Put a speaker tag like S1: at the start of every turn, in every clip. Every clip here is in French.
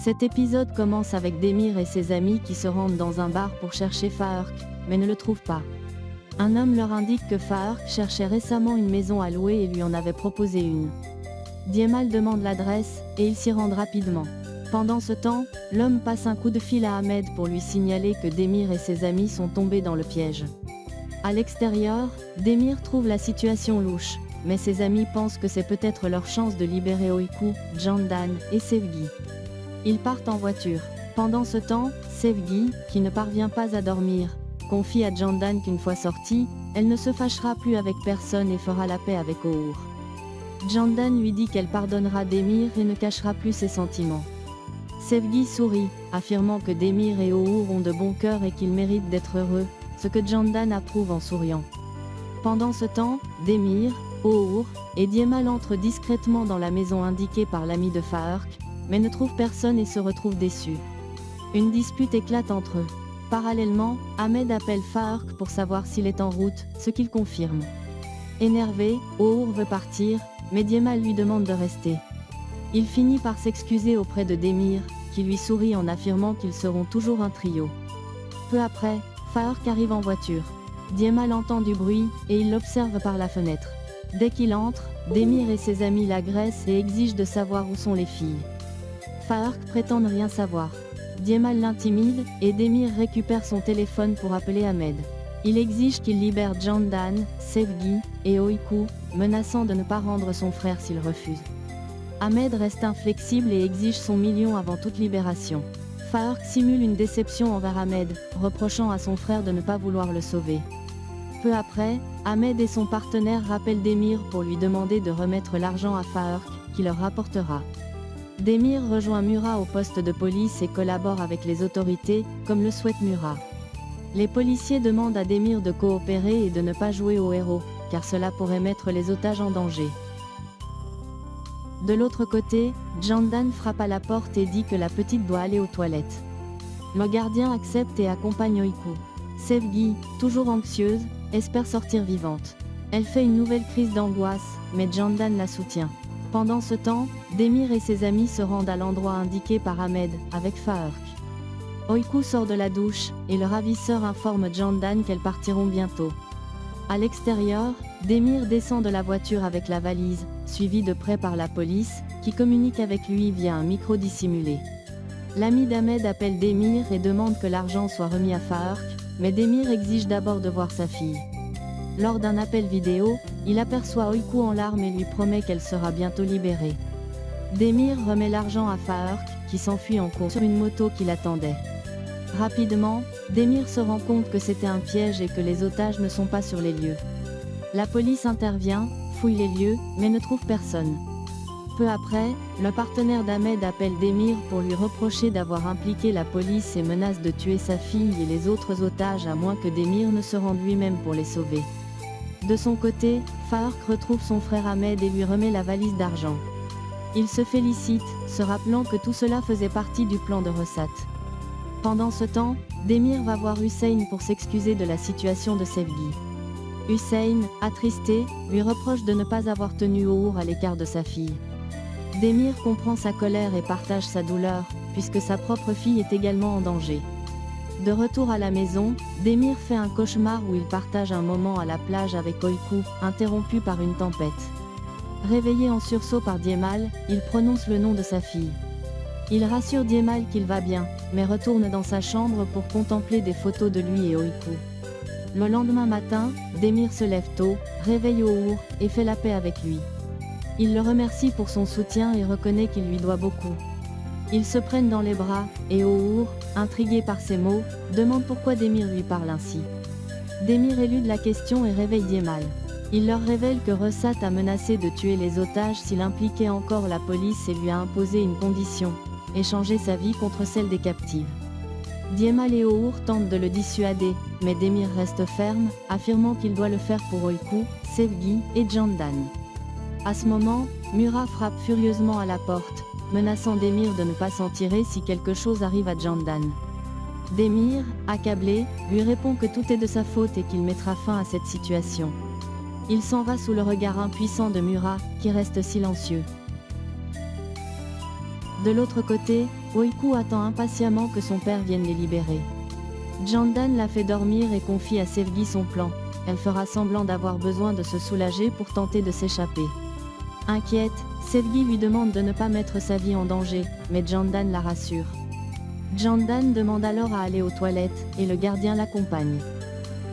S1: Cet épisode commence avec Demir et ses amis qui se rendent dans un bar pour chercher Fark, mais ne le trouvent pas. Un homme leur indique que Fark cherchait récemment une maison à louer et lui en avait proposé une. Djemal demande l'adresse, et ils s'y rendent rapidement. Pendant ce temps, l'homme passe un coup de fil à Ahmed pour lui signaler que Demir et ses amis sont tombés dans le piège. À l'extérieur, Demir trouve la situation louche, mais ses amis pensent que c'est peut-être leur chance de libérer Oyku, Candan et Sevgi. Ils partent en voiture. Pendant ce temps, Sevgi, qui ne parvient pas à dormir, confie à Candan qu'une fois sortie, elle ne se fâchera plus avec personne et fera la paix avec O'Our. Candan lui dit qu'elle pardonnera Demir et ne cachera plus ses sentiments. Sevgi sourit, affirmant que Demir et O'Our ont de bons cœurs et qu'ils méritent d'être heureux, ce que Candan approuve en souriant. Pendant ce temps, Demir, O'Our et Djemal entrent discrètement dans la maison indiquée par l'ami de Fark, mais ne trouvent personne et se retrouvent déçus. Une dispute éclate entre eux. Parallèlement, Ahmed appelle Fark pour savoir s'il est en route, ce qu'il confirme. Énervé, O'Our veut partir, mais Djemal lui demande de rester. Il finit par s'excuser auprès de Demir, qui lui sourit en affirmant qu'ils seront toujours un trio. Peu après, Fark arrive en voiture. Djemal entend du bruit, et il l'observe par la fenêtre. Dès qu'il entre, Demir et ses amis l'agressent et exigent de savoir où sont les filles. Fark prétend ne rien savoir. Djemal l'intimide, et Demir récupère son téléphone pour appeler Ahmed. Il exige qu'il libère Candan, Sevgi et Oyku, menaçant de ne pas rendre son frère s'il refuse. Ahmed reste inflexible et exige son million avant toute libération. Fark simule une déception envers Ahmed, reprochant à son frère de ne pas vouloir le sauver. Peu après, Ahmed et son partenaire rappellent Demir pour lui demander de remettre l'argent à Fark, qui leur rapportera. Demir rejoint Murat au poste de police et collabore avec les autorités, comme le souhaite Murat. Les policiers demandent à Demir de coopérer et de ne pas jouer au héros, car cela pourrait mettre les otages en danger. De l'autre côté, Candan frappe à la porte et dit que la petite doit aller aux toilettes. Le gardien accepte et accompagne Oyku. Sevgi, toujours anxieuse, espère sortir vivante. Elle fait une nouvelle crise d'angoisse, mais Candan la soutient. Pendant ce temps, Demir et ses amis se rendent à l'endroit indiqué par Ahmed, avec Fark. Oyku sort de la douche, et le ravisseur informe Candan qu'elles partiront bientôt. À l'extérieur, Demir descend de la voiture avec la valise, suivi de près par la police, qui communique avec lui via un micro dissimulé. L'ami d'Ahmed appelle Demir et demande que l'argent soit remis à Fark, mais Demir exige d'abord de voir sa fille. Lors d'un appel vidéo, il aperçoit Oyku en larmes et lui promet qu'elle sera bientôt libérée. Demir remet l'argent à Fark, qui s'enfuit en courant sur une moto qui l'attendait. Rapidement, Demir se rend compte que c'était un piège et que les otages ne sont pas sur les lieux. La police intervient, fouille les lieux, mais ne trouve personne. Peu après, le partenaire d'Ahmed appelle Demir pour lui reprocher d'avoir impliqué la police et menace de tuer sa fille et les autres otages à moins que Demir ne se rende lui-même pour les sauver. De son côté, Fark retrouve son frère Ahmed et lui remet la valise d'argent. Il se félicite, se rappelant que tout cela faisait partie du plan de Ressat. Pendant ce temps, Demir va voir Hussein pour s'excuser de la situation de Sevgi. Hussein, attristé, lui reproche de ne pas avoir tenu O'Our à l'écart de sa fille. Demir comprend sa colère et partage sa douleur, puisque sa propre fille est également en danger. De retour à la maison, Demir fait un cauchemar où il partage un moment à la plage avec Oyku, interrompu par une tempête. Réveillé en sursaut par Djemal, il prononce le nom de sa fille. Il rassure Djemal qu'il va bien, mais retourne dans sa chambre pour contempler des photos de lui et Oyku. Le lendemain matin, Demir se lève tôt, réveille O'Our, et fait la paix avec lui. Il le remercie pour son soutien et reconnaît qu'il lui doit beaucoup. Ils se prennent dans les bras, et O'Our, intrigué par ces mots, demande pourquoi Demir lui parle ainsi. Demir élude la question et réveille Djemal. Il leur révèle que Ressat a menacé de tuer les otages s'il impliquait encore la police et lui a imposé une condition, échanger sa vie contre celle des captives. Djemal et O'Our tentent de le dissuader, mais Demir reste ferme, affirmant qu'il doit le faire pour Oyku, Sevgi et Candan. À ce moment, Murat frappe furieusement à la porte, menaçant Demir de ne pas s'en tirer si quelque chose arrive à Candan. Demir, accablé, lui répond que tout est de sa faute et qu'il mettra fin à cette situation. Il s'en va sous le regard impuissant de Murat, qui reste silencieux. De l'autre côté, Oiku attend impatiemment que son père vienne les libérer. Jandan la fait dormir et confie à Sevgi son plan. Elle fera semblant d'avoir besoin de se soulager pour tenter de s'échapper. Inquiète, Sevgi lui demande de ne pas mettre sa vie en danger, mais Jandan la rassure. Jandan demande alors à aller aux toilettes, et le gardien l'accompagne.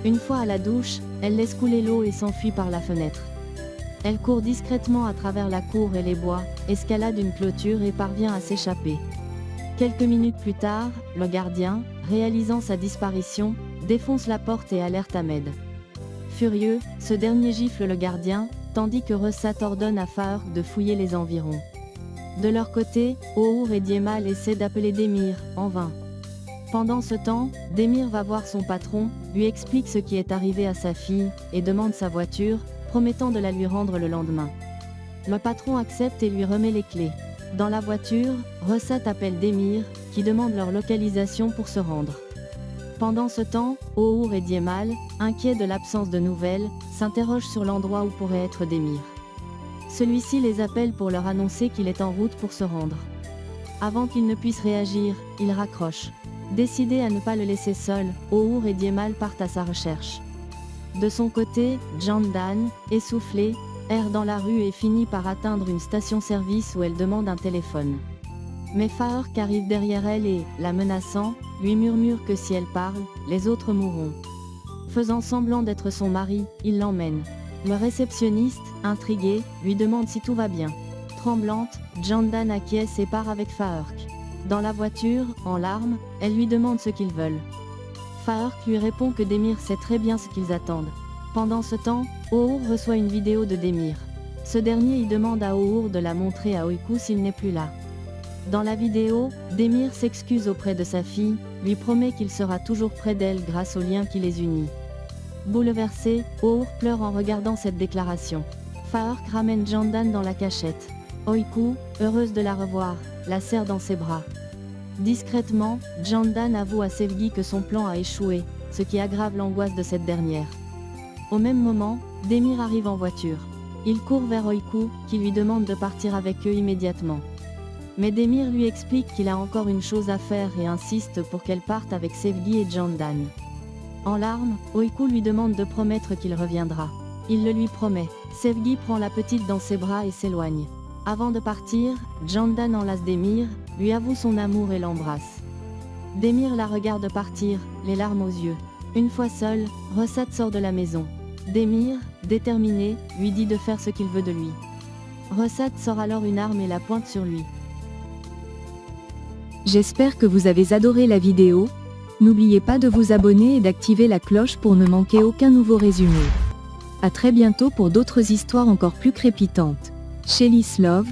S1: Une fois à la douche, elle laisse couler l'eau et s'enfuit par la fenêtre. Elle court discrètement à travers la cour et les bois, escalade une clôture et parvient à s'échapper. Quelques minutes plus tard, le gardien, réalisant sa disparition, défonce la porte et alerte Ahmed. Furieux, ce dernier gifle le gardien, tandis que Ressat ordonne à Faurq de fouiller les environs. De leur côté, Oğur et Djemal essaient d'appeler Demir, en vain. Pendant ce temps, Demir va voir son patron, lui explique ce qui est arrivé à sa fille, et demande sa voiture, promettant de la lui rendre le lendemain. Le patron accepte et lui remet les clés. Dans la voiture, Ressat appelle Demir, qui demande leur localisation pour se rendre. Pendant ce temps, Oğur et Djemal, inquiets de l'absence de nouvelles, s'interrogent sur l'endroit où pourrait être Demir. Celui-ci les appelle pour leur annoncer qu'il est en route pour se rendre. Avant qu'ils ne puissent réagir, il raccroche. Décidés à ne pas le laisser seul, Oğur et Djemal partent à sa recherche. De son côté, Jandan, essoufflée, erre dans la rue et finit par atteindre une station-service où elle demande un téléphone. Mais Faurq arrive derrière elle et, la menaçant, lui murmure que si elle parle, les autres mourront. Faisant semblant d'être son mari, il l'emmène. Le réceptionniste, intrigué, lui demande si tout va bien. Tremblante, Jandan acquiesce et part avec Faurq. Dans la voiture, en larmes, elle lui demande ce qu'ils veulent. Faurq lui répond que Demir sait très bien ce qu'ils attendent. Pendant ce temps, Oğur reçoit une vidéo de Demir. Ce dernier y demande à Oğur de la montrer à Oiku s'il n'est plus là. Dans la vidéo, Demir s'excuse auprès de sa fille, lui promet qu'il sera toujours près d'elle grâce au lien qui les unit. Bouleversé, Oğur pleure en regardant cette déclaration. Faurq ramène Jandan dans la cachette. Oiku, heureuse de la revoir, la serre dans ses bras. Discrètement, Jandan avoue à Sevgi que son plan a échoué, ce qui aggrave l'angoisse de cette dernière. Au même moment, Demir arrive en voiture. Il court vers Oiku, qui lui demande de partir avec eux immédiatement. Mais Demir lui explique qu'il a encore une chose à faire et insiste pour qu'elle parte avec Sevgi et Jandan. En larmes, Oiku lui demande de promettre qu'il reviendra. Il le lui promet. Sevgi prend la petite dans ses bras et s'éloigne. Avant de partir, Jandan enlace Demir, lui avoue son amour et l'embrasse. Demir la regarde partir, les larmes aux yeux. Une fois seul, Ressat sort de la maison. Demir, déterminé, lui dit de faire ce qu'il veut de lui. Ressat sort alors une arme et la pointe sur lui.
S2: J'espère que vous avez adoré la vidéo. N'oubliez pas de vous abonner et d'activer la cloche pour ne manquer aucun nouveau résumé. À très bientôt pour d'autres histoires encore plus crépitantes. Chez Love,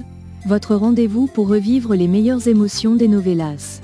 S2: votre rendez-vous pour revivre les meilleures émotions des novellas.